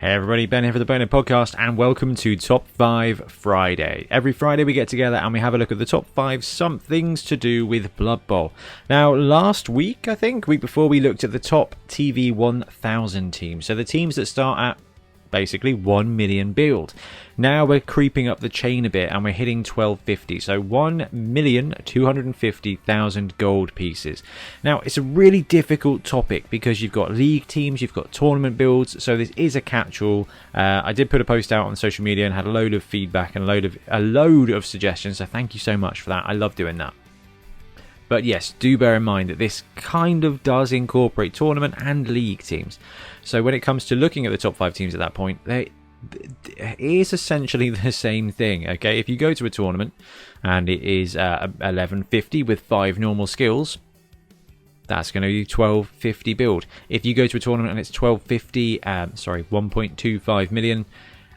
Hey everybody, Ben here for the Bonehead podcast, and welcome to Top 5 Friday. Every Friday we get together and we have a look at the top 5 somethings to do with Blood Bowl. Now, last week before, we looked at the top TV1000 teams. So the teams that start at basically 1 million build. Now we're creeping up the chain a bit and we're hitting 1250, so 1,250,000 gold pieces. Now it's a really difficult topic because you've got league teams, you've got tournament builds, so this is a catch-all. I did put a post out on social media and had a load of feedback and a load of suggestions, so thank you so much for that. I love doing that. But yes, do bear in mind that this kind of does incorporate tournament and league teams. So when it comes to looking at the top 5 teams at that point, it is essentially the same thing. Okay, if you go to a tournament and it is 1150 with 5 normal skills, that's going to be 1250 build. If you go to a tournament and it's 1.25 million,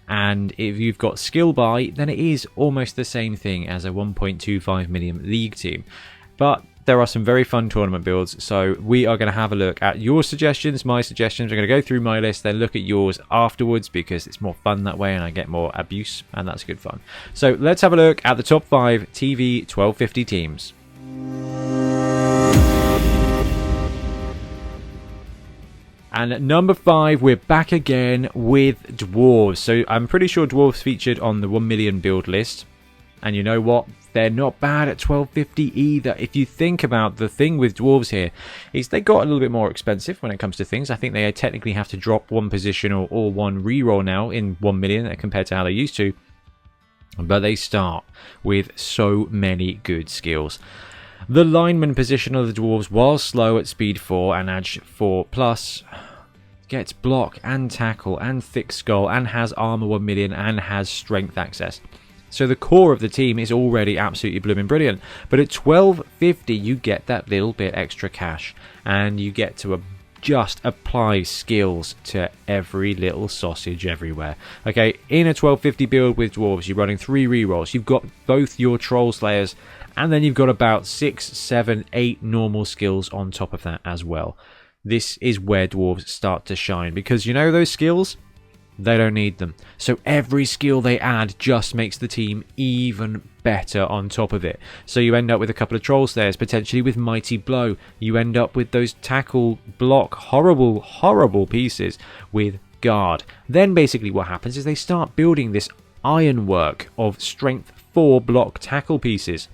and if you've got skill buy, then it is almost the same thing as a 1.25 million league team. But there are some very fun tournament builds, so we are going to have a look at your suggestions, my suggestions. We're going to go through my list, then look at yours afterwards because it's more fun that way and I get more abuse, and that's good fun. So let's have a look at the top 5 TV1250 teams. And number 5, we're back again with Dwarves. So I'm pretty sure Dwarfs featured on the 1 million build list. And you know what? They're not bad at 1250 either. If you think about the thing with Dwarves here, is they got a little bit more expensive when it comes to things. I think they technically have to drop one position or one reroll now in 1 million compared to how they used to. But they start with so many good skills. The lineman position of the Dwarves, while slow at speed 4 and edge 4+, gets block and tackle and thick skull and has armor 1 million and has strength access. So the core of the team is already absolutely blooming brilliant. But at 1250 you get that little bit extra cash and you get to just apply skills to every little sausage everywhere. Okay, in a 1250 build with Dwarves, you're running 3 rerolls. You've got both your Troll Slayers and then you've got about 6, 7, 8 normal skills on top of that as well. This is where Dwarves start to shine because you know those skills? They don't need them. So every skill they add just makes the team even better on top of it. So you end up with a couple of Troll Slayers, potentially with Mighty Blow. You end up with those tackle, block, horrible pieces with Guard. Then basically what happens is they start building this ironwork of strength 4 block tackle pieces.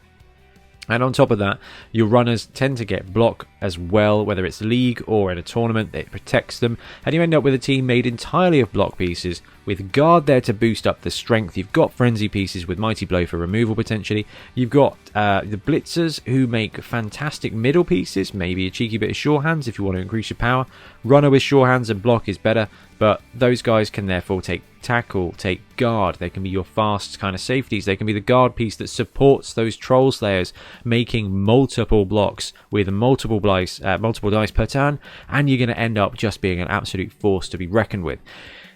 And on top of that, your runners tend to get block as well, whether it's league or in a tournament. It protects them, and you end up with a team made entirely of block pieces with Guard there to boost up the strength. You've got frenzy pieces with Mighty Blow for removal potentially. You've got the blitzers who make fantastic middle pieces, maybe a cheeky bit of sure hands if you want to increase your power. Runner with sure hands and block is better, but those guys can therefore take tackle, take guard. They can be your fast kind of safeties. They can be the guard piece that supports those Troll Slayers, making multiple blocks with multiple dice per turn, and you're going to end up just being an absolute force to be reckoned with.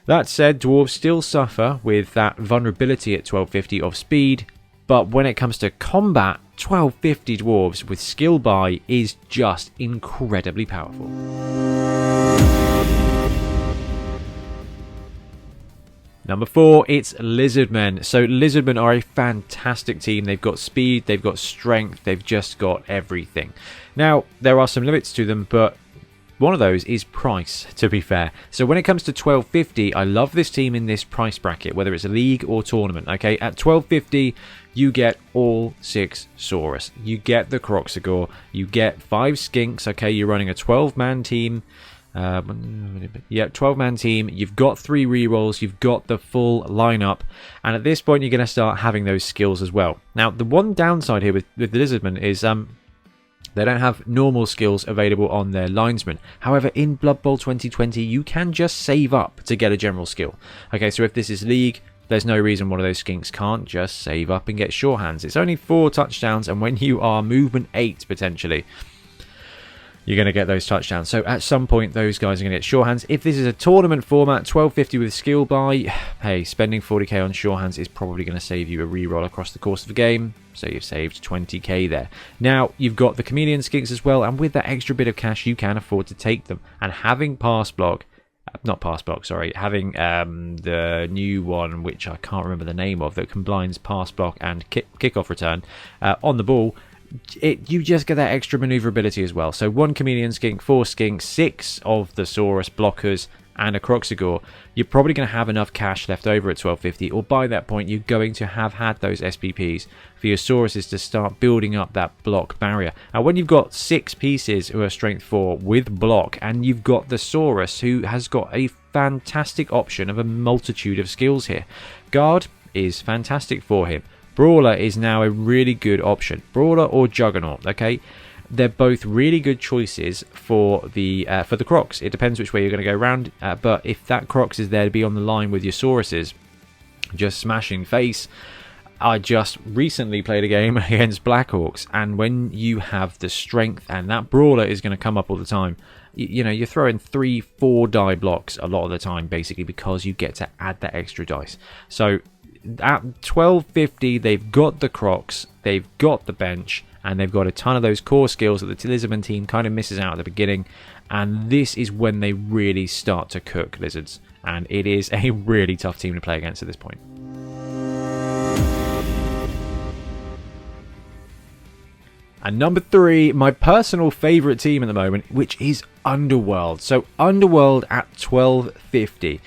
That said, Dwarves still suffer with that vulnerability at 1250 of speed, but when it comes to combat, 1250 Dwarves with skill buy is just incredibly powerful. Number 4, it's Lizardmen. So Lizardmen are a fantastic team. They've got speed, they've got strength, they've just got everything. Now, there are some limits to them, but one of those is price, to be fair. So when it comes to 1250, I love this team in this price bracket, whether it's a league or tournament. Okay, at 1250, you get all 6 Saurus. You get the Croxagore, you get 5 Skinks. Okay, you're running a 12-man team. 12-man team. You've got 3 rerolls. You've got the full lineup, and at this point, you're going to start having those skills as well. Now, the one downside here with the Lizardmen is they don't have normal skills available on their linesmen. However, in Blood Bowl 2020, you can just save up to get a general skill. Okay, so if this is league, there's no reason one of those skinks can't just save up and get sure hands. It's only 4 touchdowns, and when you are movement 8 potentially, you're going to get those touchdowns. So at some point, those guys are going to get sure hands. If this is a tournament format, 1250 with skill buy, hey, spending 40k on sure hands is probably going to save you a reroll across the course of the game. So you've saved 20k there. Now, you've got the chameleon skinks as well, and with that extra bit of cash, you can afford to take them. And having pass block not pass block, sorry, having the new one, which I can't remember the name of, that combines pass block and kickoff return on the ball, you just get that extra maneuverability as well. So 1 Chameleon Skink, 4 Skink, 6 of the Saurus blockers, and a Croxigore. You're probably going to have enough cash left over at 1250, or by that point you're going to have had those SPPs for your Sauruses to start building up that block barrier. And when you've got 6 pieces who are strength 4 with block, and you've got the Saurus who has got a fantastic option of a multitude of skills here. Guard is fantastic for him. Brawler is now a really good option. Brawler or Juggernaut, okay? They're both really good choices for the Crocs. It depends which way you're going to go around, but if that Crocs is there to be on the line with your Sauruses, just smashing face. I just recently played a game against Blackhawks, and when you have the strength and that Brawler is going to come up all the time, you know, you're throwing 3-4 die blocks a lot of the time, basically, because you get to add that extra dice. So at 1250, they've got the Crocs, they've got the bench, and they've got a ton of those core skills that the Lizardmen team kind of misses out at the beginning. And this is when they really start to cook, Lizards. And it is a really tough team to play against at this point. And number 3, my personal favourite team at the moment, which is Underworld. So Underworld at 1250.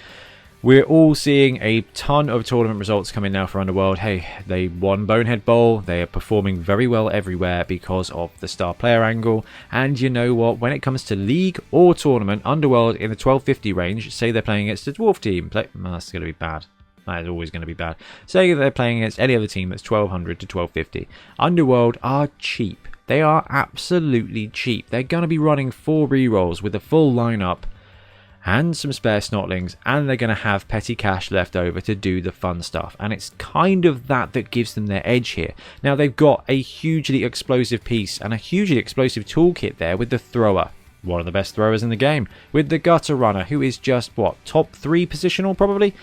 We're all seeing a ton of tournament results coming now for Underworld. Hey, they won Bonehead Bowl. They are performing very well everywhere because of the star player angle. And you know what? When it comes to league or tournament, Underworld in the 1250 range, say they're playing against a Dwarf team. That's going to be bad. That is always going to be bad. Say they're playing against any other team that's 1200 to 1250. Underworld are cheap. They are absolutely cheap. They're going to be running 4 rerolls with a full lineup and some spare Snotlings, and they're going to have petty cash left over to do the fun stuff. And it's kind of that gives them their edge here. Now, they've got a hugely explosive piece and a hugely explosive toolkit there with the Thrower. One of the best throwers in the game. With the Gutter Runner, who is just, what, top 3 positional probably?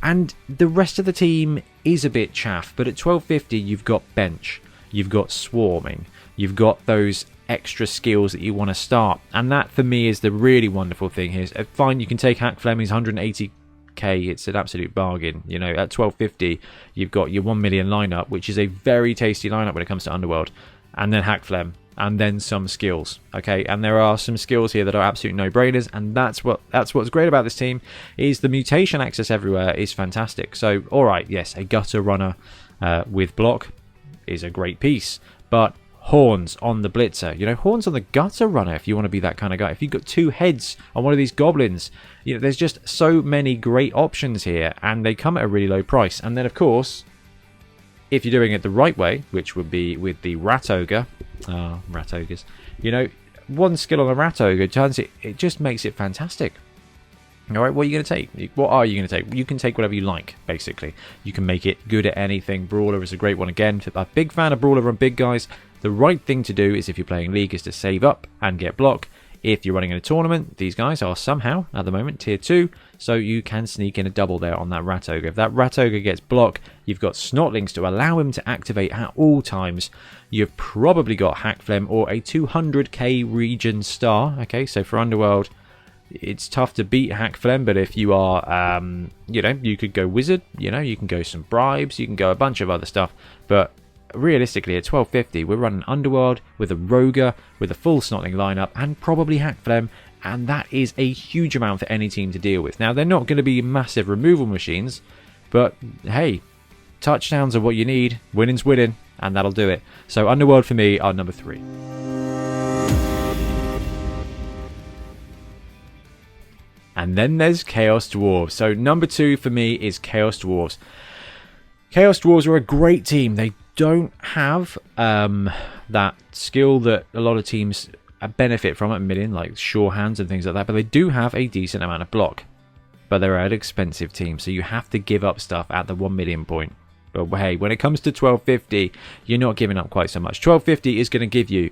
And the rest of the team is a bit chaff, but at 1250 you've got Bench, you've got Swarming, you've got those extra skills that you want to start, and that for me is the really wonderful thing here. Fine, you can take Hack Fleming's 180k, it's an absolute bargain. You know, at 1250 you've got your 1 million lineup, which is a very tasty lineup when it comes to Underworld, and then Hack Flem, and then some skills. Okay, and there are some skills here that are absolute no-brainers, and that's what's great about this team, is the mutation access everywhere is fantastic. So alright, yes, a Gutter Runner with block is a great piece, but Horns on the Blitzer, you know, Horns on the Gutter Runner if you want to be that kind of guy. If you've got 2 heads on one of these goblins, you know, there's just so many great options here, and they come at a really low price. And then, of course, if you're doing it the right way, which would be with the Rat Ogre, Rat Ogres, you know, one skill on a Rat Ogre turns it just makes it fantastic. Alright, what are you going to take? What are you going to take? You can take whatever you like, basically. You can make it good at anything. Brawler is a great one again. I'm a big fan of Brawler on big guys. The right thing to do is, if you're playing League, is to save up and get block. If you're running in a tournament, these guys are somehow, at the moment, tier 2, so you can sneak in a double there on that Rat Ogre. If that Rat Ogre gets block, you've got Snotlings to allow him to activate at all times. You've probably got Hack Flem or a 200k region star. Okay, so for Underworld, it's tough to beat Hack Flem, but if you are, you know, you could go Wizard, you know, you can go some bribes, you can go a bunch of other stuff, but realistically at 1250 we're running Underworld with a Roger, with a full Snotling lineup, and probably Hack Flem, and that is a huge amount for any team to deal with. Now, they're not going to be massive removal machines, but hey, touchdowns are what you need, winning's winning, and that'll do it. So Underworld for me are number 3. And then there's Chaos Dwarves. So number 2 for me is Chaos Dwarves. Chaos Dwarves are a great team. They don't have that skill that a lot of teams benefit from at Million, like sure hands and things like that, but they do have a decent amount of block. But they're an expensive team, so you have to give up stuff at the 1 million point. But hey, when it comes to 1250, you're not giving up quite so much. 1250 is going to give you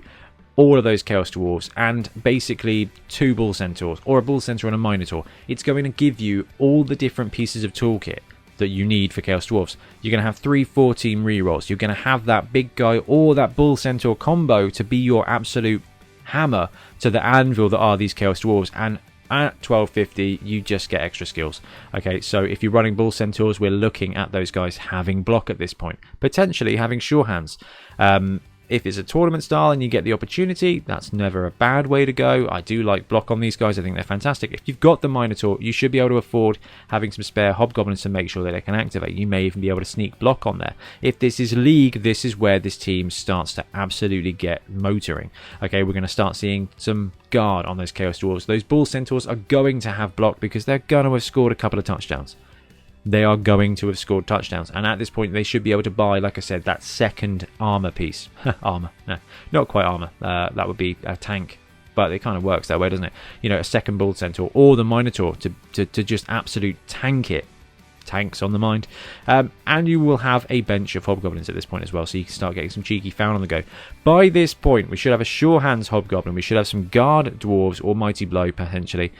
all of those Chaos Dwarves and basically 2 Bull Centaurs, or a Bull Centaur and a Minotaur. It's going to give you all the different pieces of toolkit that you need for Chaos Dwarfs. You're going to have 3 4-team rerolls. You're going to have that big guy or that Bull Centaur combo to be your absolute hammer to the anvil that are these Chaos Dwarves. And At 1250, you just get extra skills. Okay, so if you're running Bull Centaurs, we're looking at those guys having block at this point. Potentially having sure hands. If it's a tournament style and you get the opportunity, that's never a bad way to go. I do like block on these guys. I think they're fantastic. If you've got the Minotaur, you should be able to afford having some spare hobgoblins to make sure that they can activate. You may even be able to sneak block on there. If this is League, this is where this team starts to absolutely get motoring. Okay, we're going to start seeing some guard on those Chaos Dwarves. Those Bull Centaurs are going to have block because they're going to have scored a couple of touchdowns. They are going to have scored touchdowns, and at this point they should be able to buy, like I said, that second armor piece. Armor, no, not quite armor. That would be a tank, but it kind of works that way, doesn't it? You know, a second Bull Centaur or the Minotaur to just absolute tank it. Tanks on the mind. And you will have a bench of hobgoblins at this point as well, so you can start getting some cheeky found on the go. By this point, we should have a sure hands hobgoblin. We should have some guard dwarves or mighty blow potentially.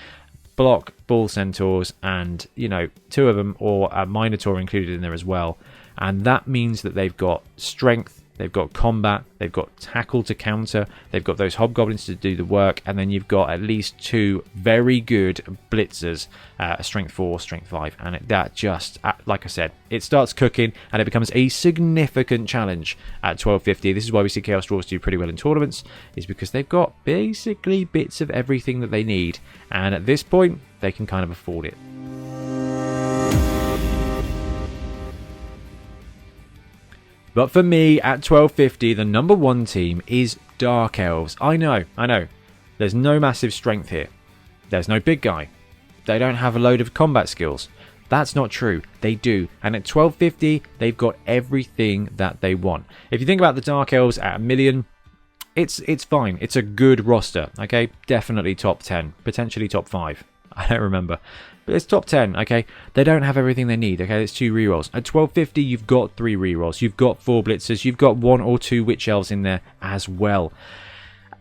Block Bull Centaurs, and you know, 2 of them or a Minotaur included in there as well, and that means that they've got strength, they've got combat, they've got tackle to counter, they've got those hobgoblins to do the work, and then you've got at least 2 very good blitzers, a strength 4, strength 5, and that just, like I said, it starts cooking and it becomes a significant challenge at 1250. This is why we see Chaos Dwarves do pretty well in tournaments, is because they've got basically bits of everything that they need, and at this point they can kind of afford it. But for me, at 1250, the number 1 team is Dark Elves. I know. There's no massive strength here. There's no big guy. They don't have a load of combat skills. That's not true. They do. And at 1250, they've got everything that they want. If you think about the Dark Elves at 1 million, it's fine. It's a good roster, okay? Definitely top 10. Potentially top 5. I don't remember. But it's top 10, okay? They don't have everything they need, okay? It's 2 rerolls. At 1250, you've got 3 rerolls. You've got 4 blitzers. You've got 1 or 2 witch elves in there as well.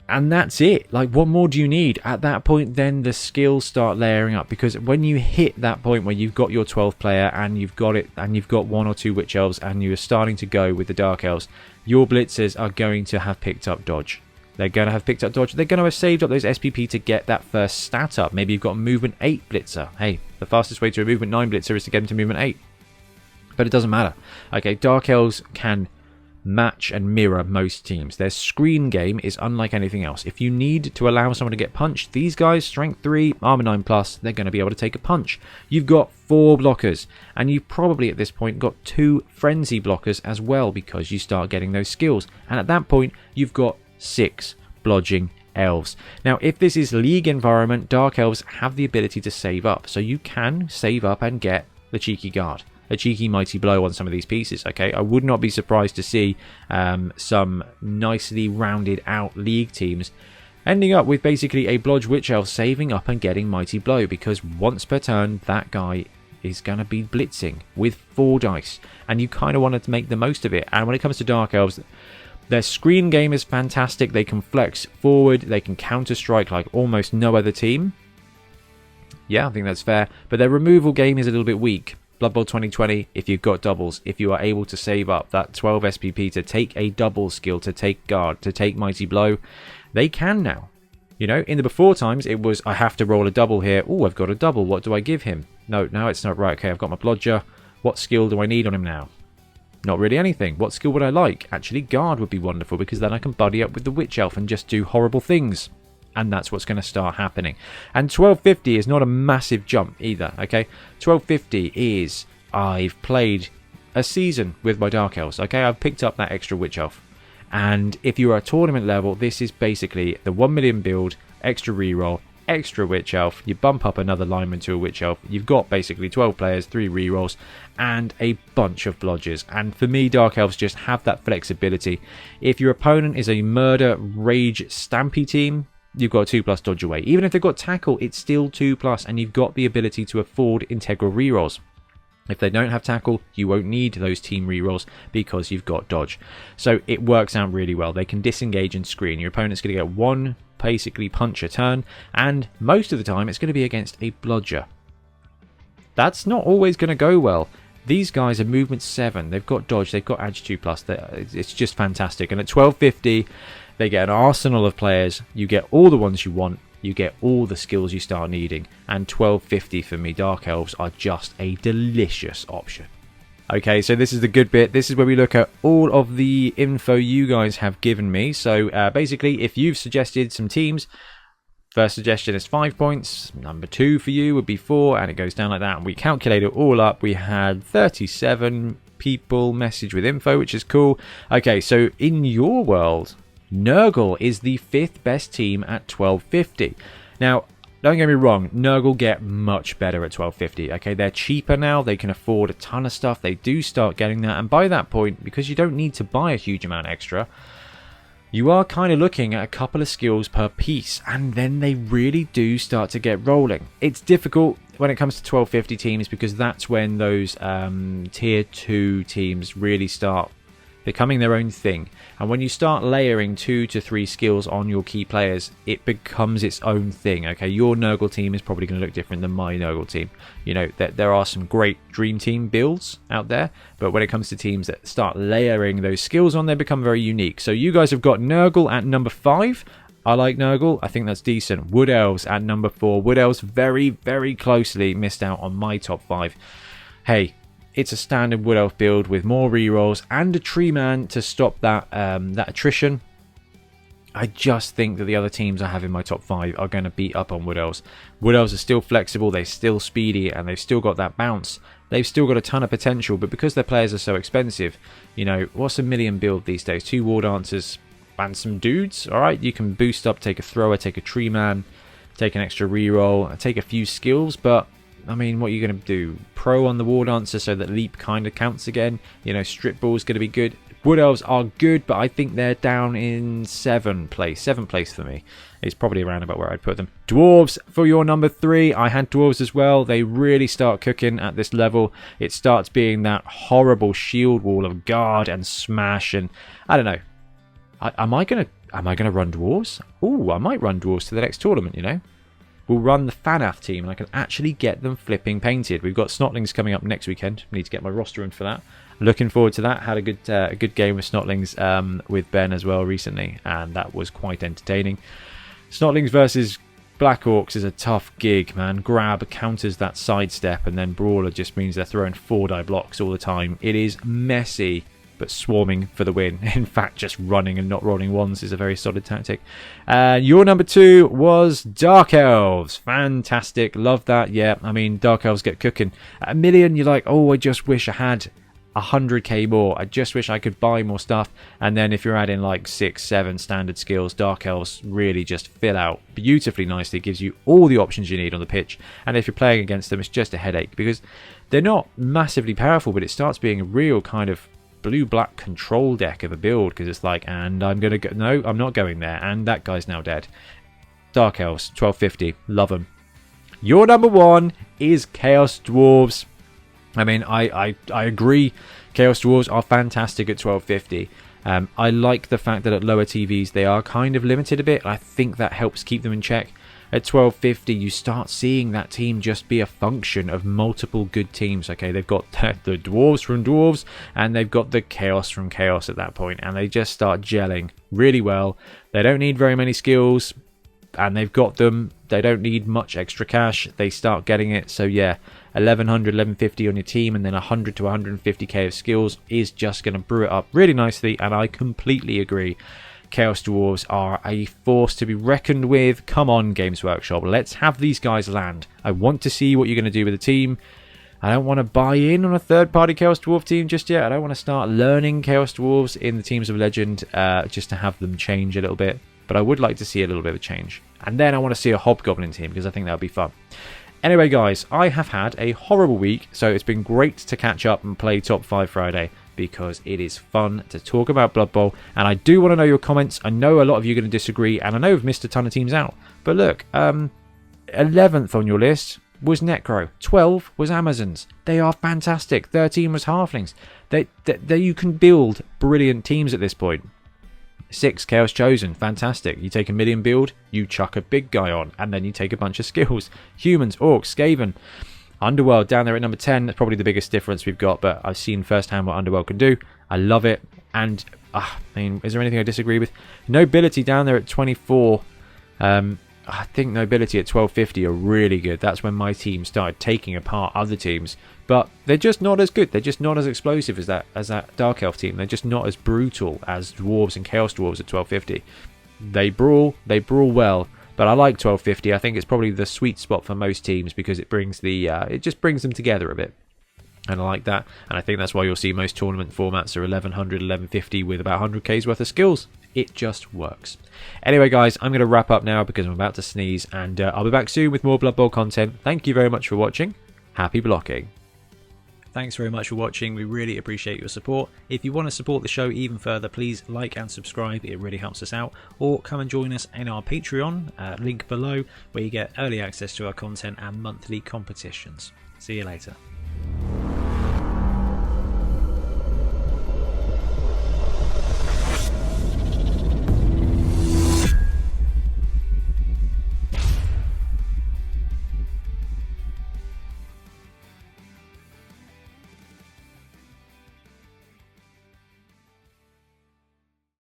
And that's it. Like, what more do you need? At that point, then the skills start layering up, because when you hit that point where you've got your 12th player and you've got it, and you've got 1 or 2 witch elves, and you're starting to go with the dark elves, your blitzers are going to have picked up dodge. They're going to have picked up dodge. They're going to have saved up those SPP to get that first stat up. Maybe you've got a movement 8 blitzer. Hey, the fastest way to a movement 9 blitzer is to get him to movement 8. But it doesn't matter. Okay, Dark Elves can match and mirror most teams. Their screen game is unlike anything else. If you need to allow someone to get punched, these guys, strength 3, armor 9 plus, they're going to be able to take a punch. You've got 4 blockers, and you've probably at this point got 2 frenzy blockers as well, because you start getting those skills. And at that point, you've got 6 blodging elves. Now, if this is league environment, Dark Elves have the ability to save up, so you can save up and get the cheeky guard, a cheeky mighty blow on some of these pieces. Okay, I would not be surprised to see some nicely rounded out league teams ending up with basically a blodge witch elf saving up and getting mighty blow, because once per turn that guy is going to be blitzing with 4 dice, and you kind of want to make the most of it. And when it comes to Dark Elves, their screen game is fantastic. They can flex forward, they can counter strike like almost no other team. Yeah, I think that's fair. But their removal game is a little bit weak. Blood Bowl 2020, if you've got doubles, if you are able to save up that 12 SPP to take a double skill, to take guard, to take mighty blow, they can now. You know, in the before times, it was, I have to roll a double here. Oh, I've got a double. What do I give him? No, now it's not right. Okay, I've got my blodger. What skill do I need on him now? Not really anything. What skill would I like? Actually, guard would be wonderful, because then I can buddy up with the witch elf and just do horrible things. And that's what's going to start happening. And 1250 is not a massive jump either, okay? 1250 is, I've played a season with my Dark Elves, okay? I've picked up that extra witch elf. And if you're at tournament level, this is basically the 1 million build, extra reroll, extra witch elf. You bump up another lineman to a witch elf. You've got basically 12 players, 3 rerolls, and a bunch of blodgers. And for me, Dark Elves just have that flexibility. If your opponent is a murder, rage, stampy team, you've got a 2+ dodge away. Even if they've got tackle, it's still 2+, and you've got the ability to afford integral rerolls. If they don't have tackle, you won't need those team rerolls because you've got dodge. So it works out really well. They can disengage and screen. Your opponent's going to get 1 basically punch a turn, and most of the time it's going to be against a blodger. That's not always going to go well. These guys are movement 7. They've got dodge. They've got edge 2+. It's just fantastic. And at 1250, they get an arsenal of players. You get all the ones you want. you get all the skills you start needing. And 1250 for me, Dark Elves are just a delicious option. Okay, so this is the good bit. This is where we look at all of the info you guys have given me. So basically, if you've suggested some teams, first suggestion is 5 points. Number 2 for you would be 4, and it goes down like that. And we calculate it all up. We had 37 people message with info, which is cool. Okay, so in your world, Nurgle is the 5th best team at 1250. Now, don't get me wrong, Nurgle get much better at 1250. Okay, they're cheaper now. They can afford a ton of stuff. They do start getting that. And by that point, because you don't need to buy a huge amount extra, you are kind of looking at a couple of skills per piece. And then they really do start to get rolling. It's difficult when it comes to 1250 teams because that's when those tier 2 teams really start becoming their own thing. And when you start layering 2 to 3 skills on your key players, it becomes its own thing. Okay, your Nurgle team is probably going to look different than my Nurgle team. You know, there are some great dream team builds out there, but when it comes to teams that start layering those skills on, they become very unique. So you guys have got Nurgle at number 5. I like Nurgle. I think that's decent. Wood Elves at number 4. Wood Elves very, very closely missed out on my top 5. Hey, it's a standard Wood Elf build with more rerolls and a tree man to stop that that attrition. I just think that the other teams I have in my top 5 are going to beat up on Wood Elves. Wood Elves are still flexible, they're still speedy, and they've still got that bounce. They've still got a ton of potential, but because their players are so expensive, you know, what's a million build these days? 2 War Dancers and some dudes, alright? You can boost up, take a thrower, take a tree man, take an extra reroll, take a few skills, but I mean, what are you going to do? Pro on the War Dancer so that leap kind of counts again. You know, strip ball is going to be good. Wood Elves are good, but I think they're down in 7th place. 7th place for me. It's probably around about where I'd put them. Dwarves for your number 3. I had Dwarves as well. They really start cooking at this level. It starts being that horrible shield wall of guard and smash, and I don't know. Am I gonna run Dwarves? Ooh, I might run Dwarves to the next tournament, you know. We'll run the FNAF team, and I can actually get them flipping painted. We've got Snotlings coming up next weekend. Need to get my roster in for that. Looking forward to that. Had a good game with Snotlings with Ben as well recently, and that was quite entertaining. Snotlings versus Black Orcs is a tough gig, man. Grab counters that sidestep, and then Brawler just means they're throwing 4-die blocks all the time. It is messy, but swarming for the win. In fact, just running and not rolling ones is a very solid tactic. Your number 2 was Dark Elves. Fantastic. Love that. Yeah, I mean, Dark Elves get cooking. At 1 million, you're like, oh, I just wish I had 100k more. I just wish I could buy more stuff. And then if you're adding like 6, 7 standard skills, Dark Elves really just fill out beautifully nicely. It gives you all the options you need on the pitch. And if you're playing against them, it's just a headache because they're not massively powerful, but it starts being a real kind of blue-black control deck of a build because it's like, and I'm going to go, no, I'm not going there, and that guy's now dead. Dark Elves, 1250, love them. Your number 1 is Chaos Dwarves. I mean, I agree, Chaos Dwarves are fantastic at 1250. I like the fact that at lower TVs they are kind of limited a bit. I think that helps keep them in check. At 1250, you start seeing that team just be a function of multiple good teams. Okay, they've got the Dwarves from Dwarves, and they've got the Chaos from Chaos at that point, and they just start gelling really well. They don't need very many skills, and they've got them. They don't need much extra cash. They start getting it. So yeah, 1100, 1150 on your team, and then 100 to 150k of skills is just going to brew it up really nicely, and I completely agree. Chaos Dwarves are a force to be reckoned with. Come on, Games Workshop. Let's have these guys land. I want to see what you're going to do with the team. I don't want to buy in on a third-party Chaos Dwarf team just yet. I don't want to start learning Chaos Dwarves in the Teams of Legend just to have them change a little bit. But I would like to see a little bit of a change. And then I want to see a Hobgoblin team because I think that would be fun. Anyway, guys, I have had a horrible week, so it's been great to catch up and play Top 5 Friday, because it is fun to talk about Blood Bowl, and I do want to know your comments. I know a lot of you are going to disagree, and I know we've missed a ton of teams out. But look, 11th on your list was Necro, 12 was Amazons. They are fantastic. 13 was Halflings. They you can build brilliant teams at this point. 6, Chaos Chosen, fantastic. You take a million build, you chuck a big guy on, and then you take a bunch of skills. Humans, Orcs, Skaven. Underworld down there at number 10. That's probably the biggest difference we've got, but I've seen firsthand what Underworld can do. I love it. And, I mean, is there anything I disagree with? Nobility down there at 24. I think nobility at 1250 are really good. That's when my team started taking apart other teams, but they're just not as good. They're just not as explosive as that Dark Elf team. They're just not as brutal as Dwarves and Chaos Dwarves at 1250. They brawl well, but I like 1250. I think it's probably the sweet spot for most teams because it brings it just brings them together a bit. And I like that, and I think that's why you'll see most tournament formats are 1100, 1150 with about 100k's worth of skills. It just works. Anyway, guys, I'm going to wrap up now because I'm about to sneeze, and I'll be back soon with more Blood Bowl content. Thank you very much for watching. Happy blocking. Thanks very much for watching. We really appreciate your support. If you want to support the show even further, please like and subscribe. It really helps us out. Or come and join us in our Patreon, link below, where you get early access to our content and monthly competitions. See you later.